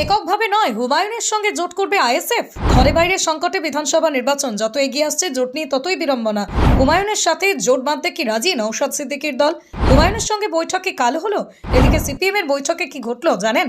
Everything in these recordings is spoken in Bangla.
এককভাবে নয়, হুমায়ুনের সঙ্গে জোট করবে আইএসএফ। ঘরে বাইরে সংকটে বিধানসভা নির্বাচন যত এগিয়ে আসছে, জোট নিয়ে ততই বিড়ম্বনা। হুমায়ুনের সাথে জোট বাঁধতে কি রাজি নওশাদ সিদ্দিকীর দল? হুমায়ুনের সঙ্গে বৈঠকে কাল হলো। এদিকে সিপিএম এর বৈঠকে কি ঘটলো জানেন?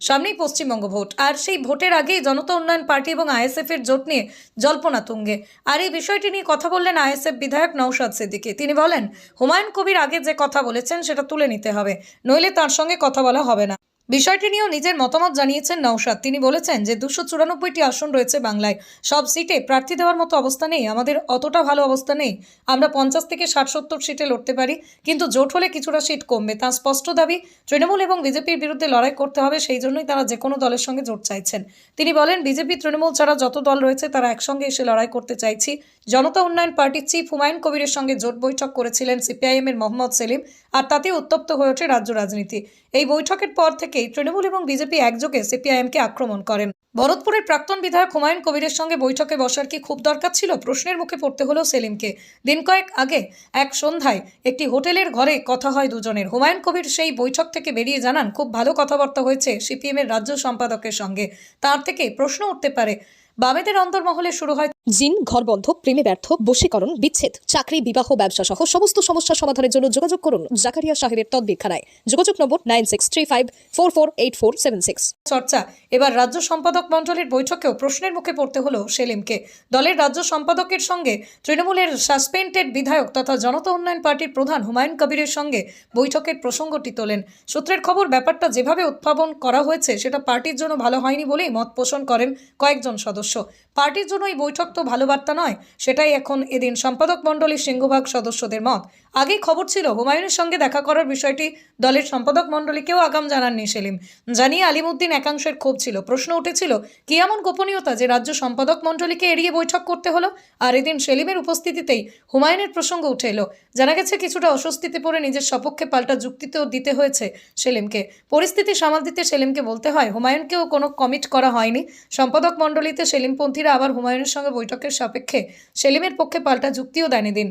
সামনেই পশ্চিমবঙ্গ ভোট, আর সেই ভোটের আগেই জনতা উন্নয়ন পার্টি এবং আইএসএফ এর জোট নিয়ে জল্পনা তুঙ্গে। আর এই বিষয়টি নিয়ে কথা বললেন আইএসএফ বিধায়ক নওশাদ সিদ্দিকী। তিনি বলেন, হুমায়ুন কবির আগে যে কথা বলেছেন সেটা তুলে নিতে হবে, নইলে তার সঙ্গে কথা বলা হবে না। বিষয়টি নিয়েও নিজের মতামত জানিয়েছেন নওশাদ। তিনি বলেছেন যে 294টি আসন রয়েছে বাংলায়, সব সিটে প্রার্থী দেওয়ার মতো অবস্থা নেই, আমাদের অতটা ভালো অবস্থা নেই। আমরা 50 থেকে 60-70 সিটে লড়তে পারি, কিন্তু জোট হলে কিছুটা সিট কমবে। তার স্পষ্ট দাবি, তৃণমূল এবং বিজেপির বিরুদ্ধে লড়াই করতে হবে, সেই জন্যই তারা যে কোনো দলের সঙ্গে জোট চাইছেন। তিনি বলেন, বিজেপি তৃণমূল ছাড়া যত দল রয়েছে তারা একসঙ্গে এসে লড়াই করতে চাইছি। জনতা উন্নয়ন পার্টির চিফ হুমায়ুন কবিরের সঙ্গে জোট বৈঠক করেছিলেন সিপিআইএম এর মোহাম্মদ সেলিম, আর তাতে উত্তপ্ত হয়ে ওঠে রাজ্য রাজনীতি। এই বৈঠকের পর থেকেই তৃণমূল এবং বিজেপি একযোগে সিপিআইএমকে আক্রমণ করেন। ভরতপুরের প্রাক্তন বিধায়ক হুমায়ুন কবিরের সঙ্গে বৈঠকে বসার কি খুব দরকার ছিল? প্রশ্নের মুখে পড়তে হলো সেলিমকে। দিন কয়েক আগে এক সন্ধ্যায় একটি হোটেলের ঘরে কথা হয় দুজনের। হুমায়ুন কবির সেই বৈঠক থেকে বেরিয়ে জানান, খুব ভালো কথাবার্তা হয়েছে সিপিএম এর রাজ্য সম্পাদকের সঙ্গে। তার থেকে প্রশ্ন উঠতে পারে, বামেদের অন্তর্মহলে শুরু হয় জিন, ঘরবন্ধ, প্রেমে ব্যর্থ, বশীকরণ, বিচ্ছেদ, চাকরি, বিবাহ, ব্যবসা সহ সমস্ত সমস্যা সমাধানের জন্য যোগাযোগ করুন জাকারিয়া সাহেবের তদবিরখানায়। যোগাযোগ নম্বর 9635448476। চর্চা। এবার রাজ্য সম্পাদক মণ্ডলীর বৈঠকেও প্রশ্নের মুখে পড়তে হলো সেলিমকে। দলের রাজ্য সম্পাদকের সঙ্গে তৃণমূলের সাসপেন্ডেড বিধায়ক তথা জনতা উন্নয়ন পার্টির প্রধান হুমায়ুন কবিরের সঙ্গে বৈঠকের প্রসঙ্গটি তোলেন। সূত্রের খবর, ব্যাপারটা যেভাবে উদ্ভাবন করা হয়েছে সেটা পার্টির জন্য ভালো হয়নি বলেই মত পোষণ করেন কয়েকজন সদস্য। পার্টির জন্য এই বৈঠক তো ভালো বার্তা নয়, সেটাই এখন এদিন সম্পাদক মণ্ডলীর সিংহভাগ সদস্যদের মত। আগেই খবর ছিল হুমায়ুনের সঙ্গে দেখা করার বিষয়টি দলের সম্পাদক মণ্ডলীকেও আগাম জানাননি সেলিম। জানিয়ে আলিমুদ্দিন একাংশের ক্ষোভ ছিল। প্রশ্ন উঠেছিল, কি এমন গোপনীয়তা যে রাজ্য সম্পাদক মণ্ডলীকে এড়িয়ে বৈঠক করতে হলো? আর এদিন সেলিমের উপস্থিতিতেই হুমায়ুনের প্রসঙ্গ উঠে এলো। জানা গেছে কিছুটা অস্বস্তিতে পড়ে নিজের সপক্ষে পাল্টা যুক্তিতেও দিতে হয়েছে সেলিমকে। পরিস্থিতি সামাল দিতে সেলিমকে বলতে হয়, হুমায়ুনকেও কোনো কমিট করা হয়নি। সম্পাদক মণ্ডলীতে সেলিমপন্থীরা আবার হুমায়ুনের সঙ্গে বৈঠকের সাপেক্ষে সেলিমের পক্ষে পাল্টা যুক্তিও দেন এদিন।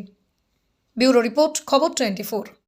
ব্যুরো রিপোর্ট, খবর 24।